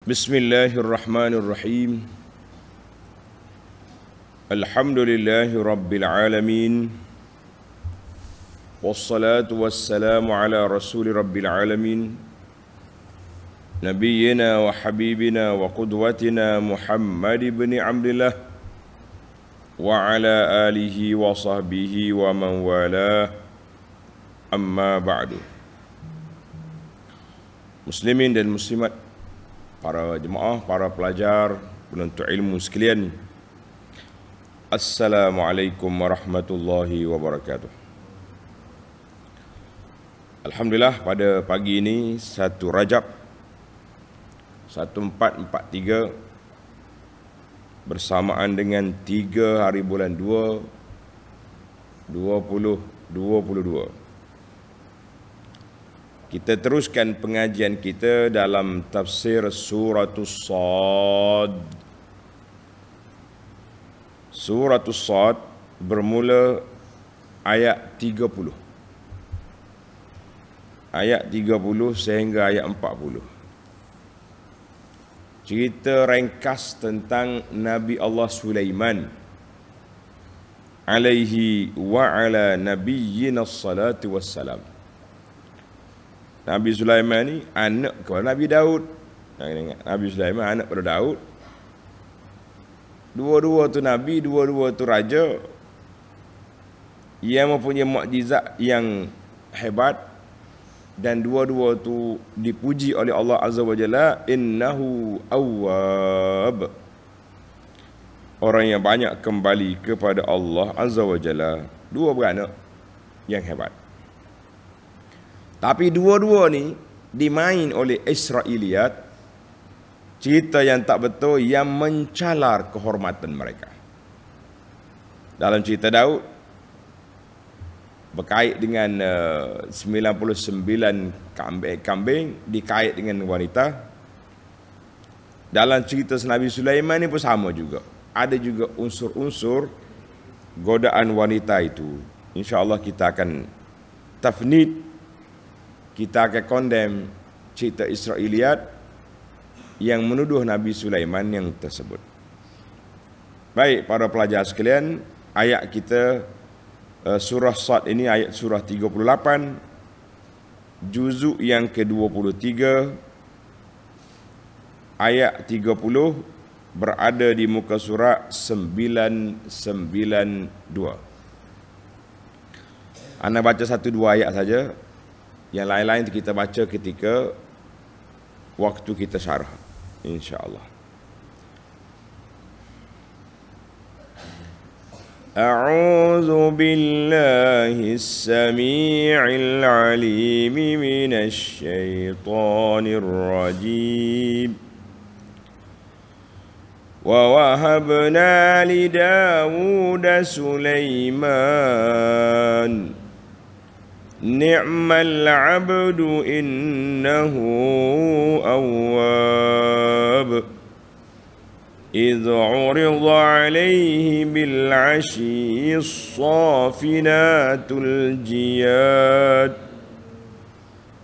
Bismillahirrahmanirrahim. Alhamdulillahi rabbil alamin. Wassalatu wassalamu ala rasuli rabbil alamin. Nabiyyina wa habibina wa qudwatina Muhammad ibn Abdillah wa ala alihi wa sahbihi wa man wala. Amma ba'du. Muslimin dan muslimat, para jemaah, para pelajar, penuntut ilmu sekalian, Assalamualaikum warahmatullahi wabarakatuh. Alhamdulillah, pada pagi ini 1 Rajab 1443 bersamaan dengan 3 hari bulan 2 2022. Kita teruskan pengajian kita dalam tafsir Suratul Sad. Suratul Sad bermula ayat 30. Ayat 30 sehingga ayat 40. Cerita ringkas tentang Nabi Allah Sulaiman alaihi wa ala nabiyyina salatu wassalam. Nabi Sulaiman ni anak kepada Nabi Daud. Nabi Sulaiman anak kepada Daud. Dua-dua tu Nabi, dua-dua tu raja yang mempunyai mukjizat yang hebat, dan dua-dua tu dipuji oleh Allah Azza wa Jalla, innahu awwab. Orang yang banyak kembali kepada Allah Azza wa Jalla. Dua beranak yang hebat. Tapi dua-dua ni dimain oleh Israiliyat, cerita yang tak betul yang mencalar kehormatan mereka. Dalam cerita Daud berkait dengan 99 kambing dikait dengan wanita. Dalam cerita Nabi Sulaiman ni pun sama juga. Ada juga unsur-unsur godaan wanita itu. InsyaAllah kita akan tafnid, kita akan condemn cerita Israiliyat yang menuduh Nabi Sulaiman yang tersebut. Baik, para pelajar sekalian, ayat kita surah Sad ini ayat surah 38, juzuk yang ke-23, ayat 30, berada di muka surah 992. Ana baca 1-2 ayat saja. Yang lain-lain kita baca ketika waktu kita syarah, insya-Allah. A'udzu billahis samii'il 'aliim minasy syaithaanir rajiim. Wa wahabna li Daud Sulaiman ni'mal 'abdu innahu awwab. إذ عرض عليه بالعشي الصافنات الجياد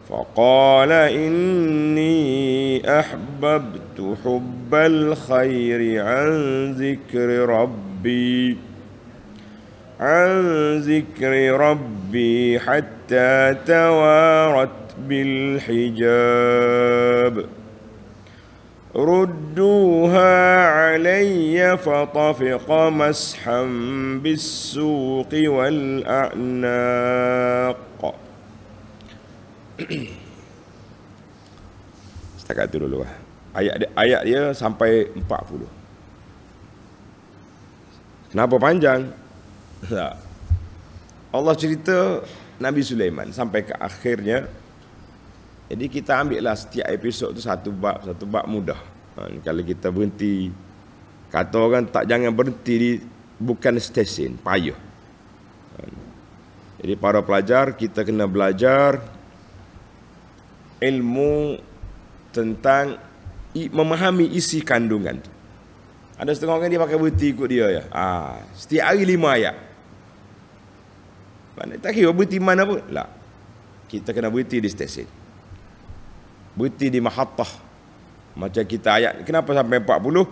فقال إني أحببت حب الخير عن ذكر ربي حتى توارت بالحجاب ردوها علي فطفق مسحا بالسوق والأعناق. Setakat itu dulu. Ayat dia sampai 40. Kenapa panjang? Allah cerita Nabi Sulaiman sampai ke akhirnya. Jadi kita ambillah setiap episod tu satu bab mudah. Kalau kita berhenti, kata orang tak, jangan berhenti di bukan stesen, payah. Jadi para pelajar, kita kena belajar ilmu tentang memahami isi kandungan tu. Ada setengah orang dia pakai berhenti ikut dia ya. Setiap hari 5 ayat. Mana tak kira berhenti mana pun. Kita kena berhenti di stesen. Berhenti di mahattah. Macam kita ayat, kenapa sampai 40?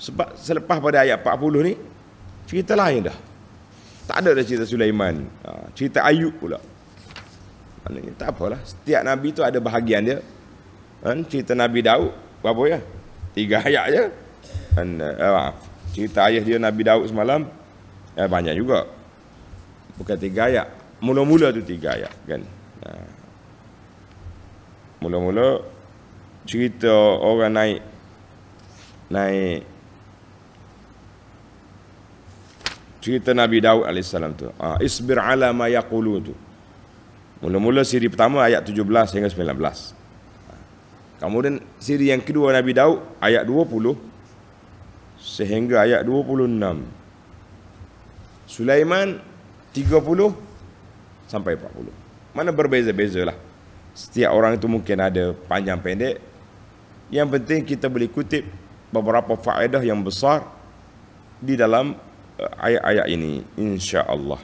Sebab selepas pada ayat 40 ni, cerita lain dah. Tak ada dah cerita Sulaiman. Cerita Ayub pula. Maknanya tak apalah. Setiap Nabi tu ada bahagian dia. Cerita Nabi Daud, berapa ya? 3 ayat je. Cerita ayah dia Nabi Daud semalam, banyak juga. Bukan 3 ayat. Mula-mula tu 3 ayat kan. Mula-mula cerita orang naik cerita Nabi Daud AS tu. Isbir ala ma yaqulu tu. Mula-mula siri pertama ayat 17 hingga 19. Kemudian siri yang kedua Nabi Daud ayat 20 sehingga ayat 26. Sulaiman 30 sampai 40. Mana berbeza-beza lah. Setiap orang itu mungkin ada panjang pendek. Yang penting kita boleh kutip beberapa faedah yang besar di dalam ayat-ayat ini, insya-Allah.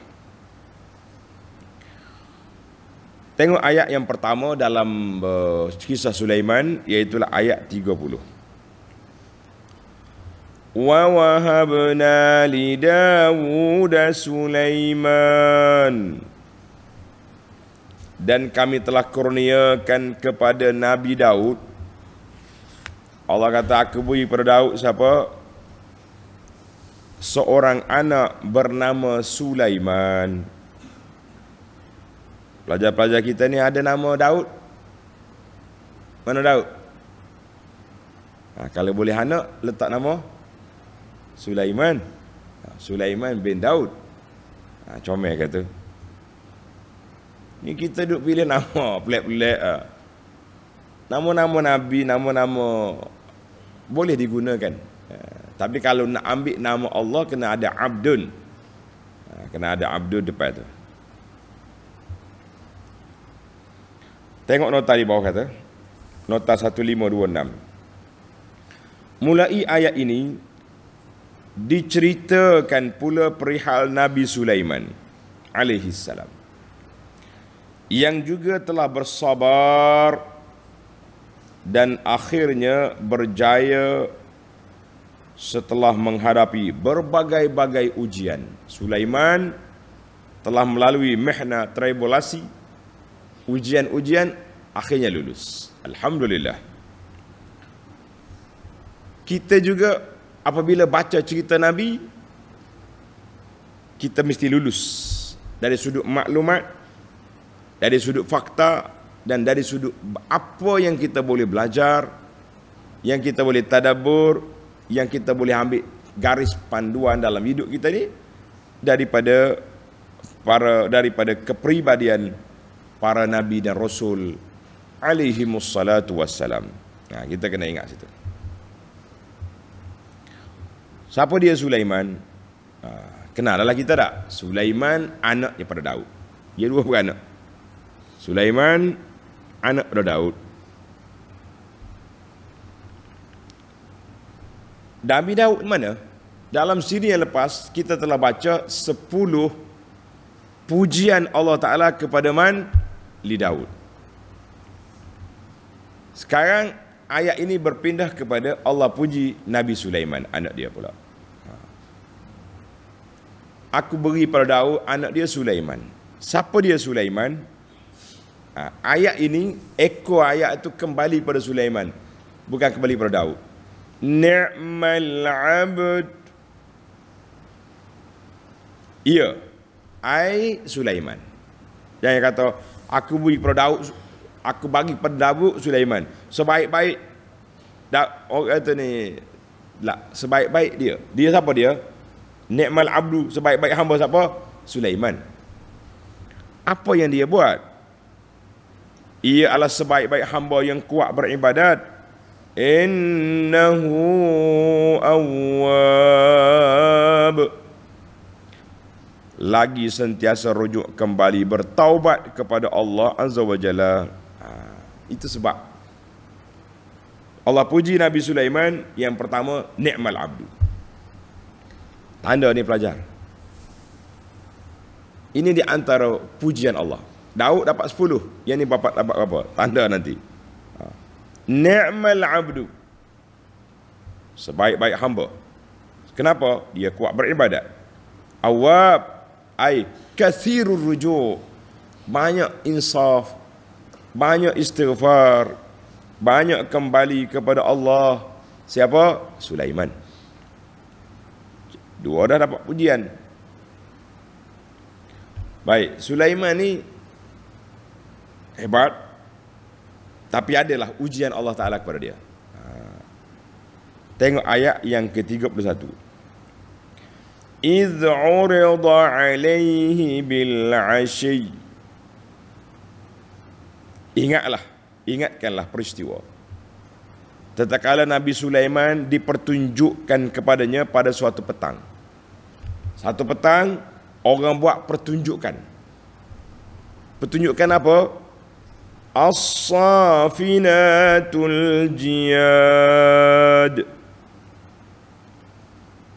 Tengok ayat yang pertama dalam kisah Sulaiman, iaitu ayat 30. Wa wahabna li Dawud Sulaiman. Dan kami telah kurniakan kepada Nabi Daud. Allah kata, aku beri pada Daud siapa? Seorang anak bernama Sulaiman. Pelajar-pelajar kita ni ada nama Daud? Mana Daud? Kalau boleh anak, letak nama Sulaiman. Sulaiman bin Daud. Comel kata. Ni kita duk pilih nama pelik-pelik. Nama-nama Nabi, nama-nama boleh digunakan. Tapi kalau nak ambil nama Allah, kena ada Abdun. Kena ada Abdun depan tu. Tengok nota di bawah kata. Nota 1526. Mulai ayat ini, diceritakan pula perihal Nabi Sulaiman alaihi salam, yang juga telah bersabar dan akhirnya berjaya setelah menghadapi berbagai-bagai ujian. Sulaiman telah melalui mihna, tribulasi, ujian-ujian, akhirnya lulus. Alhamdulillah. Kita juga apabila baca cerita Nabi, kita mesti lulus dari sudut maklumat, dari sudut fakta, dan dari sudut apa yang kita boleh belajar, yang kita boleh tadabbur, yang kita boleh ambil garis panduan dalam hidup kita ni daripada kepribadian para nabi dan rasul alaihimus salatu wassalam. Kita kena ingat situ. Siapa dia Sulaiman? Kenal lah kita tak? Sulaiman anak daripada Daud. Dia dua beranak. Sulaiman anak daripada Daud. Nabi Daud mana? Dalam siri yang lepas kita telah baca 10 pujian Allah Ta'ala kepada li Daud. Sekarang ayat ini berpindah kepada Allah puji Nabi Sulaiman, anak dia pula. Aku beri pada Daud anak dia Sulaiman. Siapa dia Sulaiman? Ayat ini, ekor ayat itu kembali pada Sulaiman, bukan kembali pada Daud. Ni'mal abd. Ya, ai Sulaiman. Jangan kata aku beri pada Daud, aku bagi pada Daud Sulaiman. Sebaik-baik orang kata ni, sebaik-baik dia. Dia siapa dia? Ni'mal abdu, sebaik-baik hamba siapa? Sulaiman. Apa yang dia buat? Ia adalah sebaik-baik hamba yang kuat beribadat. Innahu awwab. Lagi sentiasa rujuk kembali, bertaubat kepada Allah Azza wa Jalla. Itu sebab Allah puji Nabi Sulaiman. Yang pertama, ni'mal abdu. Tanda ni pelajar. Ini di antara pujian Allah. Daud dapat 10, yang ni dapat berapa? Tanda nanti. Ni'mal abdu. sebaik-baik hamba. Kenapa? Dia kuat beribadat. Awwab ai kathirur rujuk, banyak insaf, banyak istighfar, banyak kembali kepada Allah. Siapa? Sulaiman. Dua dah dapat pujian. Baik, Sulaiman ni hebat, tapi adalah ujian Allah Ta'ala kepada dia. Tengok ayat yang ke-31. إِذْ عُرِضَ عَلَيْهِ بِالْعَشِيِّ. Ingatkanlah peristiwa tatkala Nabi Sulaiman dipertunjukkan kepadanya pada suatu petang. Satu petang orang buat pertunjukan. Pertunjukan apa? As-Safinatul Jiyad.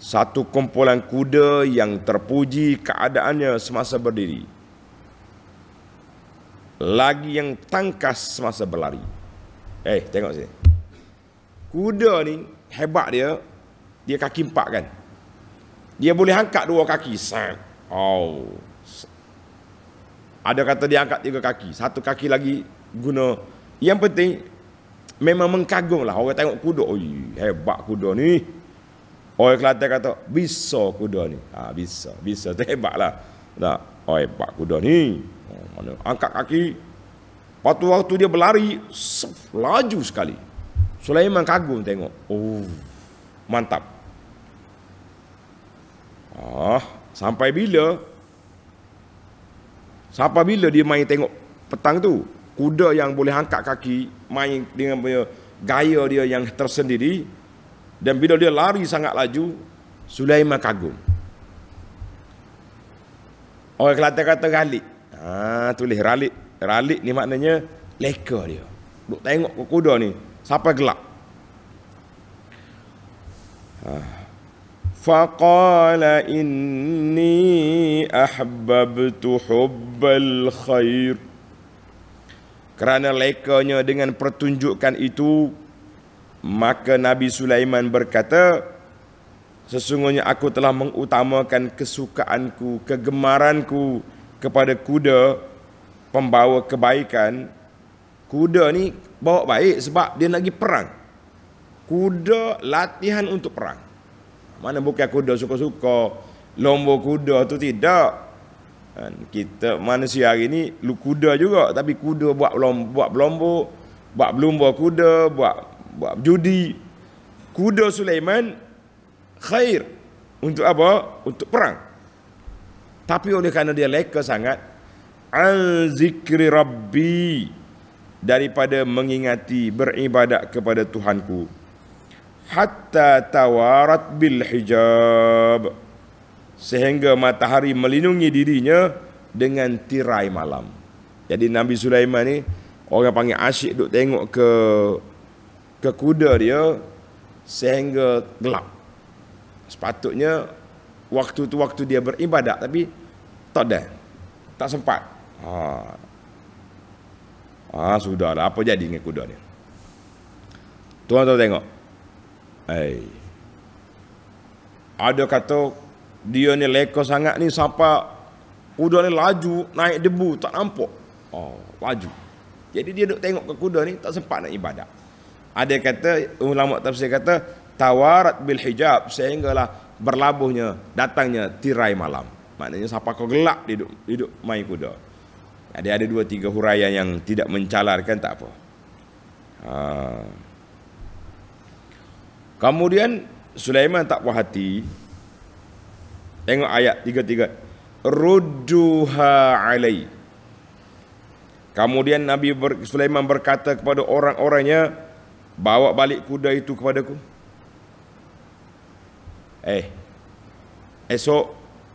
Satu kumpulan kuda yang terpuji keadaannya semasa berdiri, lagi yang tangkas semasa berlari. Tengok sini. Kuda ni hebat dia. Dia kaki 4 kan. Dia boleh angkat 2 kaki. Ada kata dia angkat 3 kaki. 1 kaki lagi guna. Yang penting memang mengkagum lah. Orang tengok kuda, hebat kuda ni. Orang Kelantan kata, bisa kuda ni. Bisa tu hebat lah. Hebat kuda ni. Mana angkat kaki. Waktu dia berlari, laju sekali. Sulaiman kagum tengok. Mantap. Sampai bila dia main tengok petang tu. Kuda yang boleh angkat kaki, main dengan gaya dia yang tersendiri. Dan bila dia lari sangat laju, Sulaiman kagum. Orang Kelantan kata ralik. Tulis ralik. Ralik ni maknanya leka dia. Duk tengok kuda ni sampai gelap. Faqala inni ahbabtu hubbal khair. Kerana lekanya dengan pertunjukan itu, maka Nabi Sulaiman berkata, sesungguhnya aku telah mengutamakan kesukaanku, kegemaranku kepada kuda pembawa kebaikan. Kuda ni bawa baik sebab dia nak pergi perang. Kuda latihan untuk perang. Mana bukan kuda suka-suka, lomba kuda tu tidak. Kita manusia hari ni lu kuda juga, tapi kuda buat berlomba, buat berlumba kuda, buat judi. Kuda Sulaiman khair untuk apa? Untuk perang. Tapi oleh kerana dia leka sangat, an zikri rabbi, daripada mengingati beribadat kepada Tuhanku, hatta tawarat bil hijab, sehingga matahari melindungi dirinya dengan tirai malam. Jadi Nabi Sulaiman ni orang panggil asyik duk tengok ke kuda dia sehingga gelap. Sepatutnya waktu tu waktu dia beribadat, tapi tak sempat. Sudahlah, apa jadi dengan kuda ni? Tuan-tuan tengok. Ada kata dia ni leka sangat ni sampai kuda ni laju naik debu tak nampak. Laju. Jadi dia duk tengok ke kuda ni, tak sempat nak ibadat. Ada kata, ulama tafsir kata tawarat bil hijab, sehinggalah berlabuhnya, datangnya tirai malam. Maknanya sampai kau gelap dia duduk main kuda. Ada 2-3 huraian yang tidak mencalarkan, tak apa. Kemudian Sulaiman tak puas hati. Tengok ayat 33. Rudduha alai. Kemudian Nabi Sulaiman berkata kepada orang-orangnya, bawa balik kuda itu kepadaku. Esok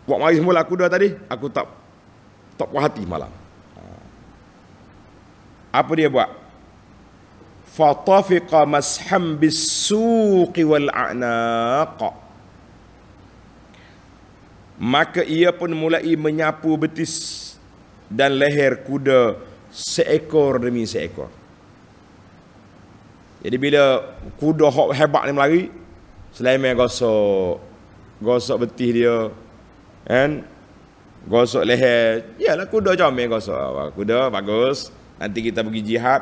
buat mari semula kuda tadi, aku tak puas hati malam. Apa dia buat? Fatafiqa masham bis-suqi wal a'naq. Maka ia pun mulai menyapu betis dan leher kuda seekor demi seekor. Jadi bila kuda hebat ni melari, Sulaiman gosok betih dia, kan? Gosok leher. Yalah kuda comel gosok. Kuda bagus. Nanti kita pergi jihad.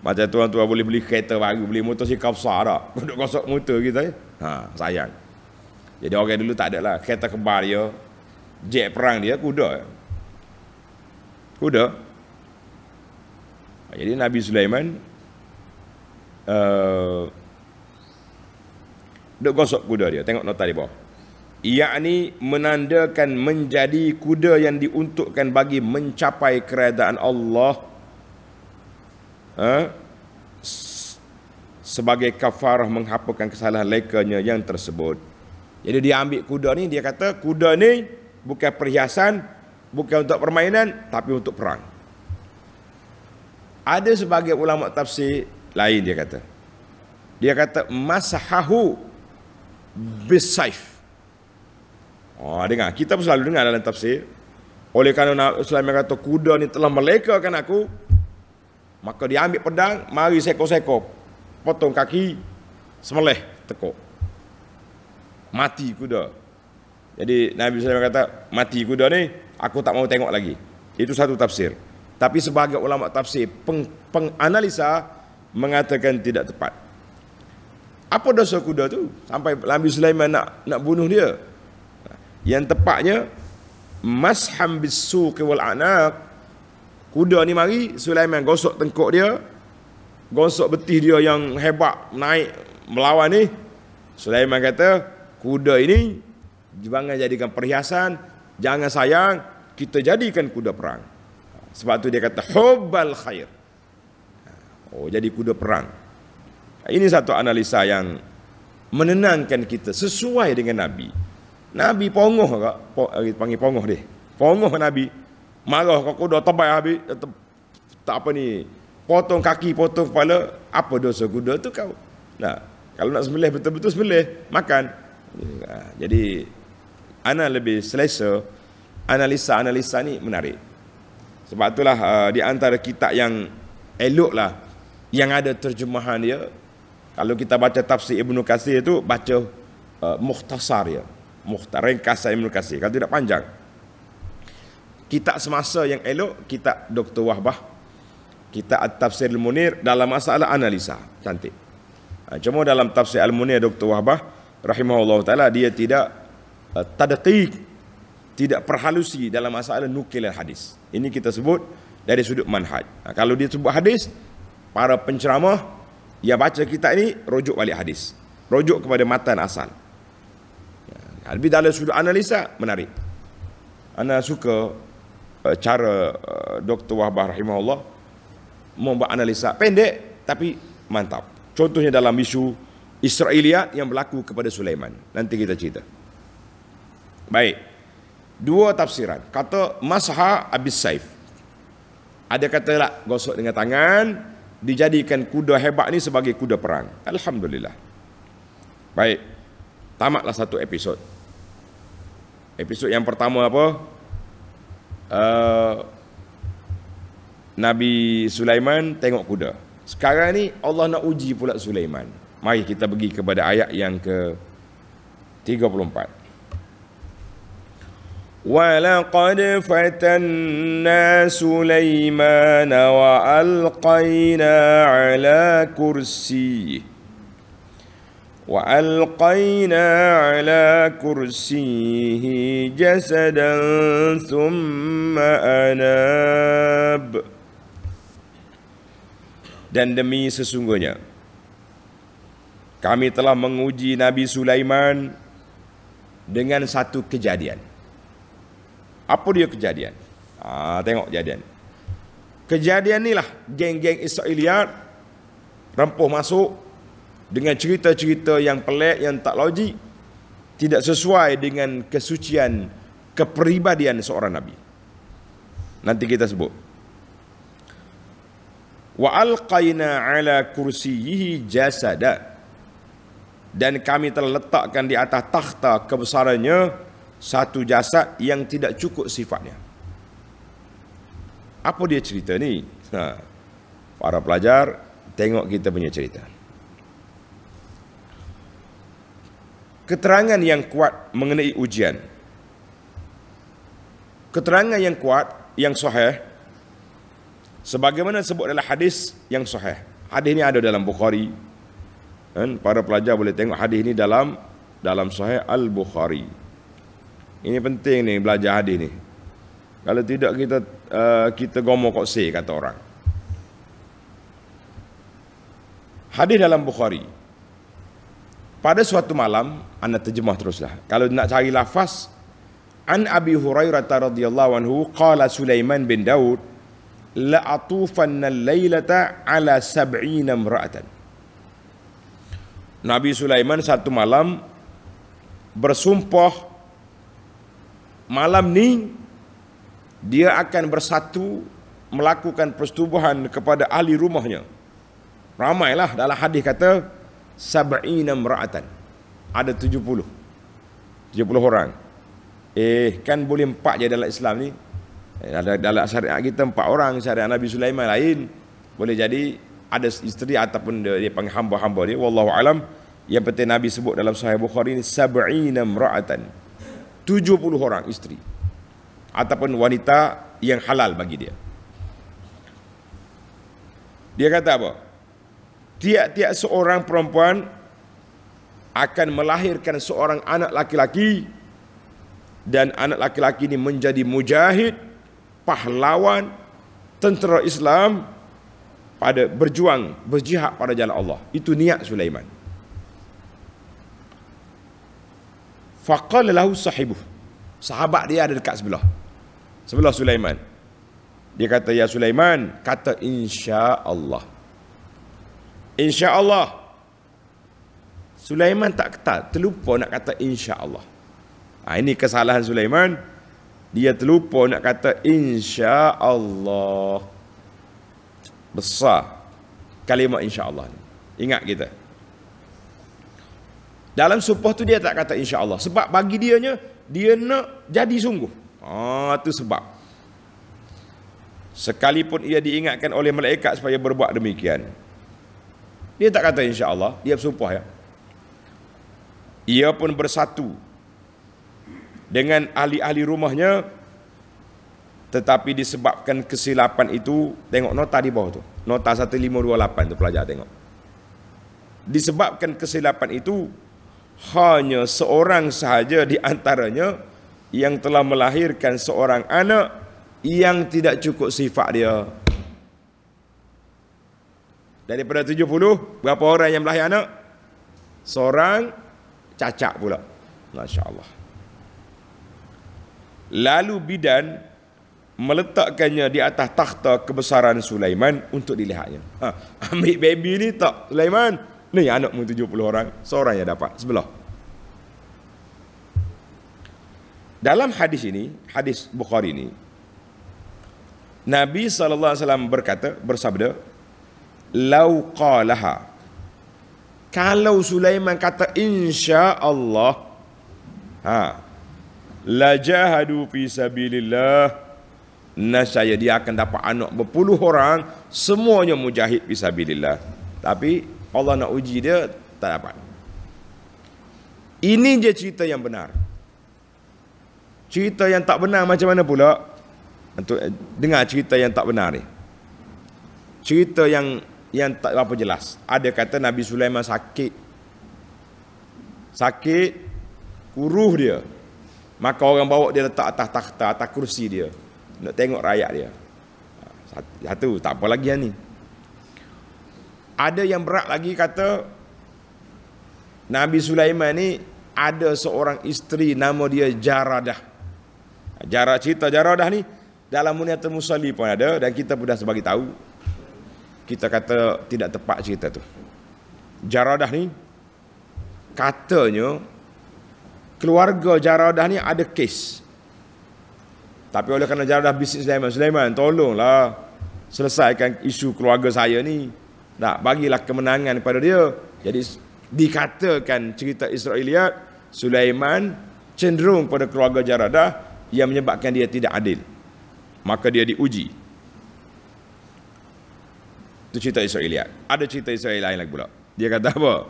Macam tuan-tuan boleh beli kereta baru, beli motosikal besar tak? Duduk gosok motor kita. Sayang. Jadi orang dulu tak ada lah. Kereta kembar dia, jet perang dia, kuda. Jadi Nabi Sulaiman duk gosok kuda dia. Tengok nota di bawah. Yakni menandakan menjadi kuda yang diuntukkan bagi mencapai keredaan Allah sebagai kafarah menghapakan kesalahan lekanya yang tersebut. Jadi dia ambil kuda ni, dia kata kuda ni bukan perhiasan, bukan untuk permainan, tapi untuk perang. Ada sebagai ulama tafsir lain dia kata. Dia kata masahahu bisaif. Dengar, kita pun selalu dengar dalam tafsir. Oleh kerana Sulaiman kata kuda ni telah melekakan aku, maka dia ambil pedang, mari seko-seko, potong kaki, semelih, tekuk. Mati kuda. Jadi Nabi Sulaiman kata, mati kuda ni, aku tak mau tengok lagi. Itu satu tafsir. Tapi sebagai ulama tafsir, penganalisa mengatakan tidak tepat. Apa dosa kuda tu? Sampai Nabi Sulaiman nak bunuh dia. Yang tepatnya, masham bisuqi wal anaq. Kuda ni mari, Sulaiman gosok tengkuk dia, gosok betih dia yang hebat, naik melawan ni. Sulaiman kata, kuda ini jangan jadikan perhiasan, jangan sayang, kita jadikan kuda perang. Sebab tu dia kata hubbal khair. Jadi kuda perang. Ini satu analisa yang menenangkan kita sesuai dengan Nabi. Nabi pongoh kak, panggil pongoh dia. Pongoh Nabi. Marah kau kuda tebal habis, tak apa ni, potong kaki, potong kepala, apa dosa kuda tu kau? Nah, kalau nak sembelih betul-betul sembelih, makan. Jadi ana lebih selesa, analisa ni menarik. Sebab itulah di antara kitab yang elok lah, yang ada terjemahan dia. Kalau kita baca tafsir Ibnu Katsir tu, baca mukhtasar dia, ringkasan Ibnu Katsir. Kalau tidak panjang. Kitab semasa yang elok, kitab Dr. Wahbah, kitab At-Tafsir Al-Munir dalam masalah analisa, cantik. Cuma dalam Tafsir Al-Munir Dr. Wahbah rahimahullah ta'ala, dia tidak tadqiq, tidak perhalusi dalam masalah nukilan hadis. Ini kita sebut dari sudut manhaj. Kalau dia sebut hadis, para penceramah yang baca kitab ini rujuk balik hadis, rujuk kepada matan asal. Lebih dalam sudut analisa, menarik. Ana suka cara Dr. Wahbah rahimahullah membuat analisa pendek tapi mantap. Contohnya dalam isu Israiliyat yang berlaku kepada Sulaiman. Nanti kita cerita. Baik. Dua tafsiran. Kata masha abis saif. Ada kata lah gosok dengan tangan, dijadikan kuda hebat ni sebagai kuda perang. Alhamdulillah. Baik. Tamatlah satu episod. Episod yang pertama apa? Nabi Sulaiman tengok kuda. Sekarang ni Allah nak uji pula Sulaiman. Mari kita pergi kepada ayat yang ke-34. وَلَقَدْ فَتَنَّا سُلَيْمَانَ وَأَلْقَيْنَا عَلَى كُرْسِيهِ جَسَدًا ثُمَّ أَنَابَ. Dan demi sesungguhnya kami telah menguji Nabi Sulaiman dengan satu kejadian. Apa dia kejadian? Tengok kejadian. Kejadian ni lah geng-geng Israiliyat rempuh masuk dengan cerita-cerita yang pelik, yang tak logik, tidak sesuai dengan kesucian kepribadian seorang Nabi. Nanti kita sebut. Wa alqaina ala kursiyyihi jasada. Dan kami telah letakkan di atas takhta kebesarannya satu jasad yang tidak cukup sifatnya. Apa dia cerita ni? Para pelajar, tengok kita punya cerita. keterangan yang kuat mengenai ujian. Keterangan yang kuat, yang sahih, sebagaimana sebut dalam hadis yang sahih. Hadis ini ada dalam Bukhari. Dan para pelajar boleh tengok hadis ini dalam Sahih Al-Bukhari. Ini penting ni belajar hadis ni. Kalau tidak kita gomo kok say kata orang. Hadis dalam Bukhari. Pada suatu malam, anda terjemah teruslah. Kalau nak cari lafaz, an Abi Hurairah radhiyallahu anhu qala Sulaiman bin Daud la atufanna al-lailata ala 70 imra'atan. Nabi Sulaiman satu malam bersumpah, malam ni dia akan bersatu melakukan persetubuhan kepada ahli rumahnya. Ramailah, dalam hadis kata 70 imra'atan. Ada 70 orang. Kan boleh 4 je dalam Islam ni. Dalam syariat kita 4 orang, syariat Nabi Sulaiman lain. Boleh jadi ada isteri ataupun dia panggil hamba-hamba dia, wallahu alam. Yang penting Nabi sebut dalam Sahih Bukhari ni 70 imra'atan. 70 orang isteri ataupun wanita yang halal bagi dia. Dia kata apa? Tiap-tiap seorang perempuan akan melahirkan seorang anak laki-laki, dan anak laki-laki ini menjadi mujahid, pahlawan, tentera Islam, pada berjuang, berjihad pada jalan Allah. Itu niat Sulaiman. Faqala lahu sahibuh. Sahabat dia ada dekat sebelah Sulaiman. Dia kata, ya Sulaiman, kata insya-Allah. Insya-Allah. Sulaiman tak terlupa nak kata insya-Allah. Ini kesalahan Sulaiman. Dia terlupa nak kata insya-Allah. Besar kalimat insya-Allah ni. Ingat kita. Dalam sumpah tu dia tak kata insya-Allah. Sebab bagi dia nak jadi sungguh. Itu sebab. Sekalipun ia diingatkan oleh malaikat supaya berbuat demikian, dia tak kata insya-Allah, dia bersumpah ya. Ia pun bersatu dengan ahli-ahli rumahnya, tetapi disebabkan kesilapan itu, tengok nota di bawah tu, nota 1528 tu pelajar tengok. Disebabkan kesilapan itu, hanya seorang sahaja di antaranya yang telah melahirkan seorang anak yang tidak cukup sifat dia. Daripada 70, berapa orang yang melahir anak? Seorang cacat pula. Masya Allah. Lalu bidan meletakkannya di atas takhta kebesaran Sulaiman untuk dilihatnya. Ambil baby ni tak, Sulaiman, ni anakmu 70 orang, seorang yang dapat sebelah. Dalam hadis ini, hadis Bukhari ini, Nabi SAW bersabda, lau qalaha, kalau Sulaiman kata insya-Allah, la jahadu fi sabilillah, nascaya dia akan dapat anak berpuluh orang, semuanya mujahid fi sabilillah. Tapi Allah nak uji dia, tak dapat. Ini je cerita yang benar. Cerita yang tak benar macam mana pula? Untuk dengar cerita yang tak benar ni. Cerita yang tak apa jelas. Ada kata Nabi Sulaiman sakit, kuruh dia. Maka orang bawa dia letak atas takhta, atas kursi dia, nak tengok rakyat dia. Satu, tak apa lagi yang ni. Ada yang berat lagi, kata Nabi Sulaiman ni ada seorang isteri nama dia Jaradah. Cerita Jaradah ni dalam Muniatul Musalli pun ada, dan kita pun dah sebagi tahu. Kita kata tidak tepat cerita tu. Jaradah ni katanya keluarga Jaradah ni ada kes. Tapi oleh kerana Jaradah bisik Sulaiman, tolonglah selesaikan isu keluarga saya ni. Tak, bagilah kemenangan kepada dia. Jadi dikatakan cerita Israiliyat, Sulaiman cenderung pada keluarga Jaradah yang menyebabkan dia tidak adil. Maka dia diuji. Itu cerita Israiliyat. Ada cerita Israel lain lagi pula. Dia kata apa?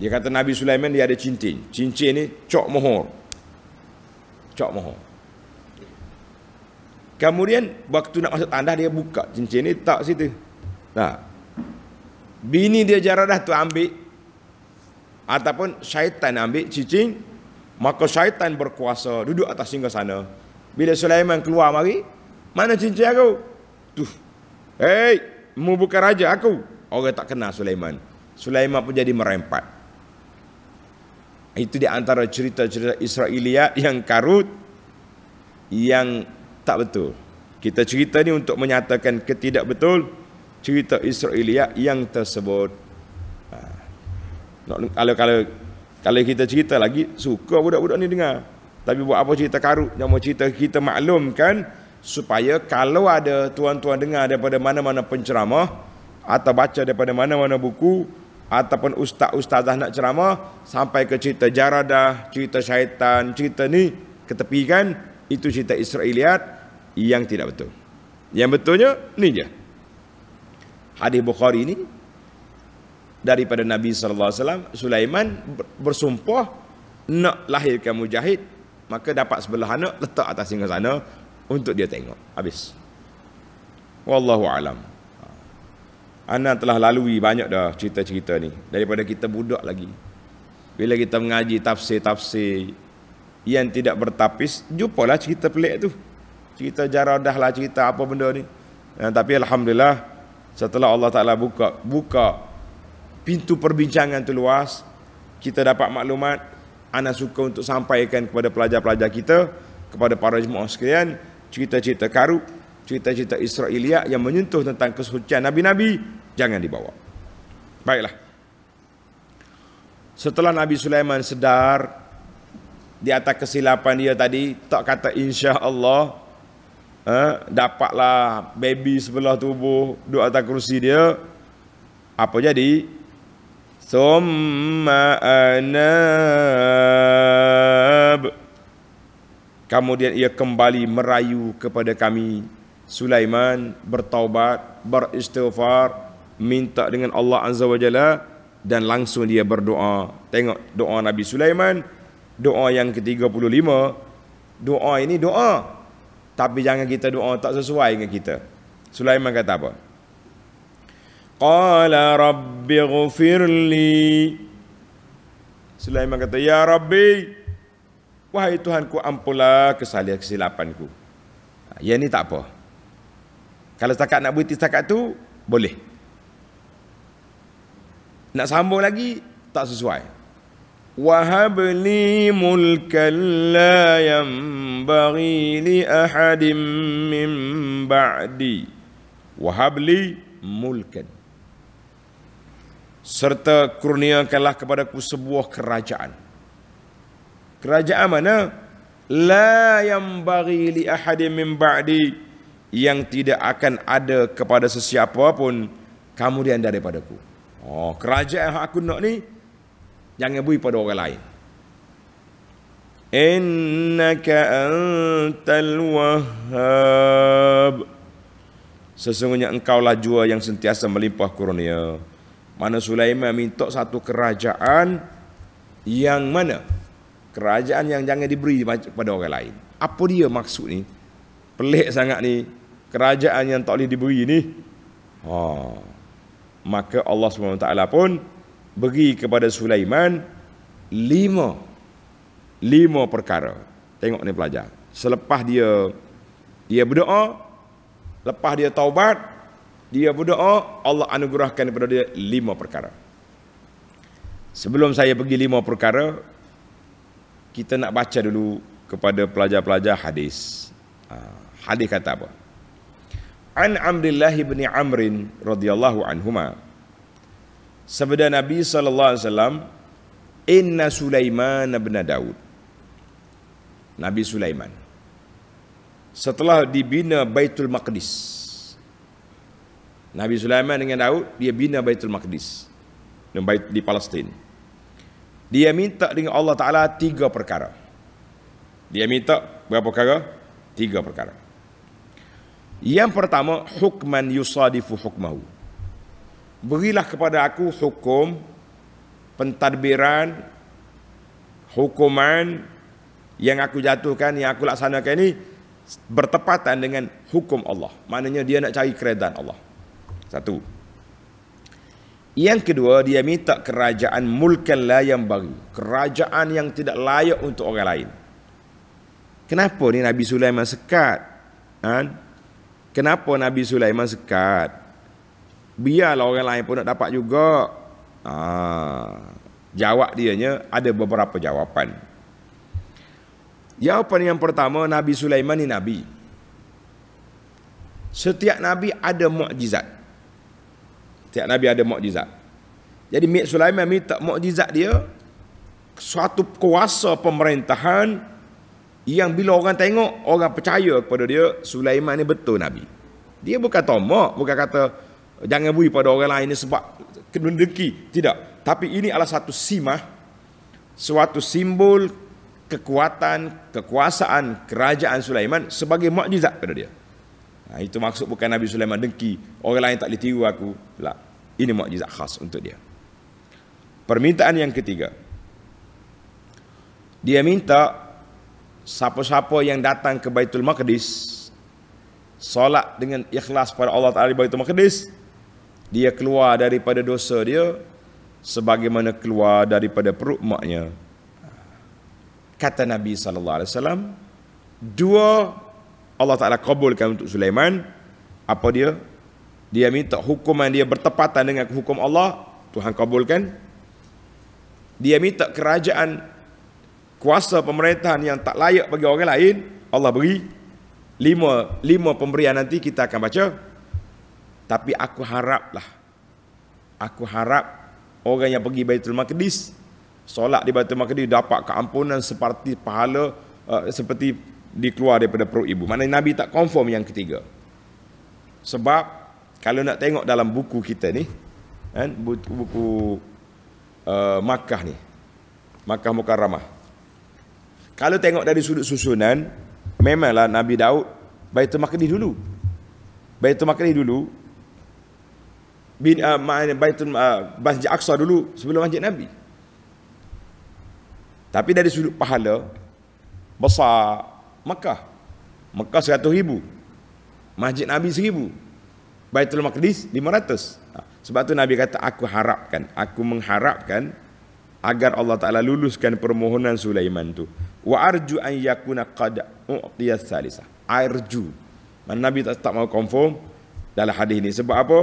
Dia kata Nabi Sulaiman dia ada cincin. Cincin ni cok mohor. Cok mohor. Kemudian waktu nak masuk tandas dia buka cincin ni tak situ. Nah. Bini dia Jaradah tu ambil ataupun syaitan ambil cincin, maka syaitan berkuasa duduk atas singgasana. Bila Sulaiman keluar mari, mana cincin aku? Tuh. Hei, mu bukan raja aku. Orang tak kenal Sulaiman. Sulaiman pun jadi merempat. Itu di antara cerita-cerita Israiliyat yang karut, yang tak betul. Kita cerita ni untuk menyatakan ketidakbetul cerita Israiliyat yang tersebut. Kalau kita cerita lagi, suka budak-budak ni dengar. Tapi buat apa cerita karut? Yang mau cerita kita maklumkan supaya kalau ada tuan-tuan dengar daripada mana-mana penceramah atau baca daripada mana-mana buku ataupun ustaz-ustazah nak ceramah sampai ke cerita Jaradah, cerita syaitan, cerita ni ketepikan, itu cerita Israiliyat yang tidak betul. Yang betulnya ni je. Hadis Bukhari ni daripada Nabi sallallahu alaihi wasallam, Sulaiman bersumpah nak lahirkan mujahid, maka dapat sebelah anak letak atas singgasana untuk dia tengok. Habis. Wallahu alam. Ana telah lalui banyak dah cerita-cerita ni daripada kita budak lagi. Bila kita mengaji tafsir-tafsir yang tidak bertapis, jumpalah cerita pelik tu. Cerita Jaradah lah, cerita apa benda ni. Tapi alhamdulillah setelah Allah Taala buka pintu perbincangan tu luas, kita dapat maklumat. Ana suka untuk sampaikan kepada pelajar-pelajar kita, kepada para jemaah sekalian, cerita-cerita karut, cerita-cerita Israiliyat yang menyentuh tentang kesucian Nabi-Nabi, jangan dibawa. Baiklah. Setelah Nabi Sulaiman sedar di atas kesilapan dia tadi, tak kata insya-Allah, dapatlah baby sebelah tubuh duduk atas kerusi dia. Apa jadi? Summa anab. Kemudian ia kembali merayu kepada kami. Sulaiman bertaubat, beristighfar, minta dengan Allah Azza wa Jalla, dan langsung dia berdoa. Tengok doa Nabi Sulaiman, doa yang ke-35. Doa ini doa, tapi jangan kita doa tak sesuai dengan kita. Sulaiman kata apa? Qala rabbighfirli. Sulaiman kata, ya Rabbi, wahai Tuhanku, ampunlah kesilapanku. Yang ni tak apa. Kalau setakat nak berhenti setakat tu, boleh. Nak sambung lagi, tak sesuai. Wahabli mulkan la yanbaghi li ahadin min ba'di. Wahabli mulkan. Serta kurniakanlah kepadaku sebuah kerajaan. Kerajaan mana? La yanbaghi li ahadin min ba'di, yang tidak akan ada kepada sesiapa pun kemudian daripadaku. Oh, kerajaan yang aku nak ni jangan beri pada orang lain. Innaka antal wahhab. Sesungguhnya engkaulah jua yang sentiasa melimpah kurnia. Mana Sulaiman minta satu kerajaan yang mana? Kerajaan yang jangan diberi kepada orang lain. Apa dia maksud ni? Pelik sangat ni. Kerajaan yang tak boleh diberi ni. Maka Allah SWT pun beri kepada Sulaiman lima perkara. Tengok ni pelajar. Selepas dia berdoa, lepas dia taubat, dia berdoa, Allah anugerahkan kepada dia 5 perkara. Sebelum saya pergi 5 perkara, kita nak baca dulu kepada pelajar-pelajar hadis. Hadis kata apa? An Amrillah bin Amrin radhiyallahu anhuma. Sabda Nabi sallallahu alaihi wasallam, inna Sulaiman bin Daud. Nabi Sulaiman setelah dibina Baitul Maqdis. Nabi Sulaiman dengan Daud, dia bina Baitul Maqdis di Palestin. Dia minta dengan Allah Ta'ala 3 perkara. Dia minta berapa perkara? 3 perkara. Yang pertama, hukman yusadifu hukmahu. Berilah kepada aku hukum pentadbiran, hukuman yang aku jatuhkan, yang aku laksanakan ini bertepatan dengan hukum Allah. Maknanya dia nak cari keredaan Allah. Satu. Yang kedua, dia minta kerajaan mulkan la yang bagi, kerajaan yang tidak layak untuk orang lain. Kenapa ni Nabi Sulaiman sekat? Kenapa Nabi Sulaiman sekat? Biarlah orang lain pun nak dapat juga. Jawab dianya ada beberapa jawapan. Jawapan yang pertama, Nabi Sulaiman ni Nabi. Setiap Nabi ada mukjizat. Setiap Nabi ada mukjizat. Jadi Sulaiman minta mukjizat dia, suatu kuasa pemerintahan yang bila orang tengok, orang percaya kepada dia, Sulaiman ni betul Nabi. Dia bukan tomak, bukan kata jangan beri pada orang lain ni sebab kedengki. Tidak. Tapi ini adalah satu simah, suatu simbol kekuatan, kekuasaan kerajaan Sulaiman sebagai mukjizat pada dia. Itu maksud bukan Nabi Sulaiman dengki, orang lain tak boleh tiru aku. Tak. Ini mukjizat khas untuk dia. Permintaan yang ketiga, dia minta siapa-siapa yang datang ke Baitul Maqdis, solat dengan ikhlas pada Allah Ta'ala di Baitul Maqdis, dia keluar daripada dosa dia sebagaimana keluar daripada perut maknya. Kata Nabi SAW, dua Allah Ta'ala kabulkan untuk Sulaiman. Apa dia? Dia minta hukuman dia bertepatan dengan hukum Allah, Tuhan kabulkan. Dia minta kerajaan, kuasa pemerintahan yang tak layak bagi orang lain, Allah beri. Lima pemberian nanti kita akan baca. Tapi aku harap orang yang pergi Baitul Maqdis, solat di Baitul Maqdis dapat keampunan seperti pahala, seperti dikeluar daripada perut ibu. Maknanya Nabi tak confirm yang ketiga. Sebab kalau nak tengok dalam buku kita ni, kan, buku Makkah ni, Makkah Mukarramah, kalau tengok dari sudut susunan, memanglah Nabi Daud Baitul Maqdis dulu. Baitul Maqdis dulu, Masjid Aqsa dulu sebelum Masjid Nabi. Tapi dari sudut pahala besar, Mekah 100,000, Masjid Nabi 1,000, Baitul Maqdis 500. Sebab tu Nabi kata, aku mengharapkan agar Allah Ta'ala luluskan permohonan Sulaiman tu. Wa arju an yakuna qad u'tiyas salisah. Arju. Nabi tak mau confirm dalam hadis ini. Sebab apa?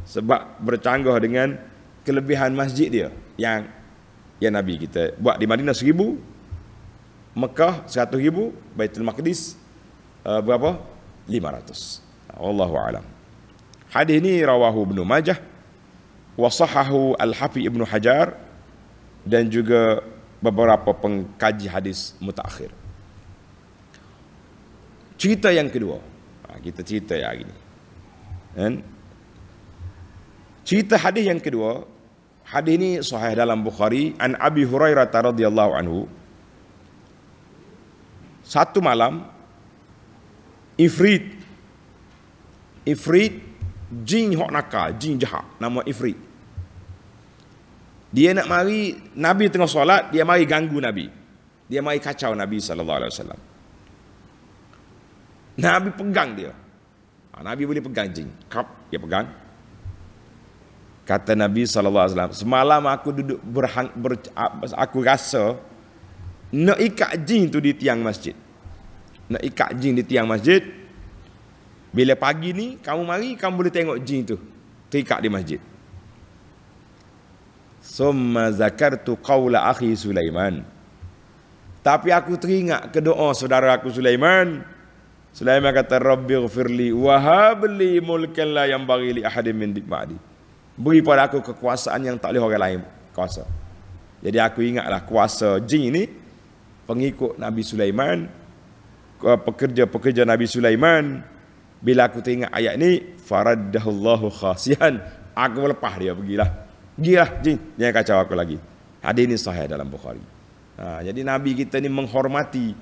Sebab bercanggah dengan kelebihan masjid dia yang Nabi kita buat di Madinah 1,000, Mekah 100,000, Baitul Maqdis berapa? 500. Wallahu a'lam. Hadis ini rawahu Ibnu Majah wa sahahu Al-Hafiz Ibnu Hajar dan juga beberapa pengkaji hadis mutaakhir. Cerita yang kedua, kita cerita ya hari ini. Kan? Cerita hadis yang kedua, hadis ini sahih dalam Bukhari, an Abi Hurairah radhiyallahu anhu. Satu malam, Ifrit, jin hok nakal, jin jahat, nama Ifrit. Dia nak mari, Nabi tengah solat, dia mari ganggu Nabi. Dia mari kacau Nabi SAW. Nabi pegang dia. Nabi boleh pegang jin. Dia pegang. Kata Nabi SAW, semalam aku duduk aku rasa nak ikat jin tu di tiang masjid. Nak ikat jin di tiang masjid. Bila pagi ni, kamu mari, kamu boleh tengok jin tu terikat di masjid. Summa zakartu qawla akhi Sulaiman. Tapi aku teringat ke doa saudara aku Sulaiman. Sulaiman kata, Rabbi ghfirli wa habli mulkan la yanbaghi li ahadin min ba'di. Beri pada aku kekuasaan yang tak boleh orang lain kuasa. Jadi aku ingatlah kuasa jin ini, pengikut Nabi Sulaiman, pekerja-pekerja Nabi Sulaiman. Bila aku teringat ayat ni, faraddahullahu khasian, aku lepas dia, pergilah jin, jangan kacau aku lagi. Hadis ini sahih dalam Bukhari. Jadi Nabi kita ni menghormati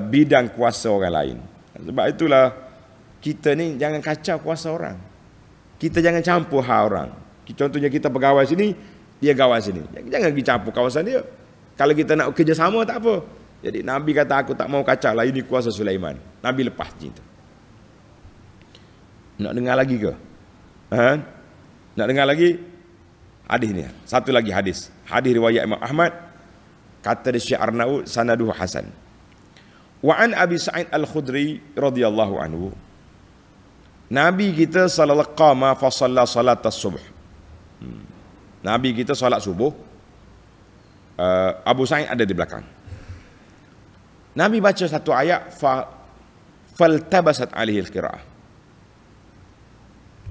bidang kuasa orang lain. Sebab itulah kita ni jangan kacau kuasa orang. Kita jangan campur hal orang. Contohnya kita pegawai sini, dia kawan sini. Jangan pergi campur kawasan dia. Kalau kita nak kerjasama tak apa. Jadi Nabi kata aku tak mau kacau lah, ini kuasa Sulaiman. Nabi lepas jin tu. Nak dengar lagi ke? Ha? Nak dengar lagi? Hadis ni. Satu lagi hadis. Hadis riwayat Imam Ahmad. Kata Syekh Arnaud sanaduhu hasan. Wa an Abi Sa'id Al-Khudri radhiyallahu anhu. Nabi kita sallallahu qama fa shalla salat as-subh. Nabi kita solat subuh. Abu Sa'id ada di belakang. Nabi baca satu ayat faltabasat alaihi al-qiraah.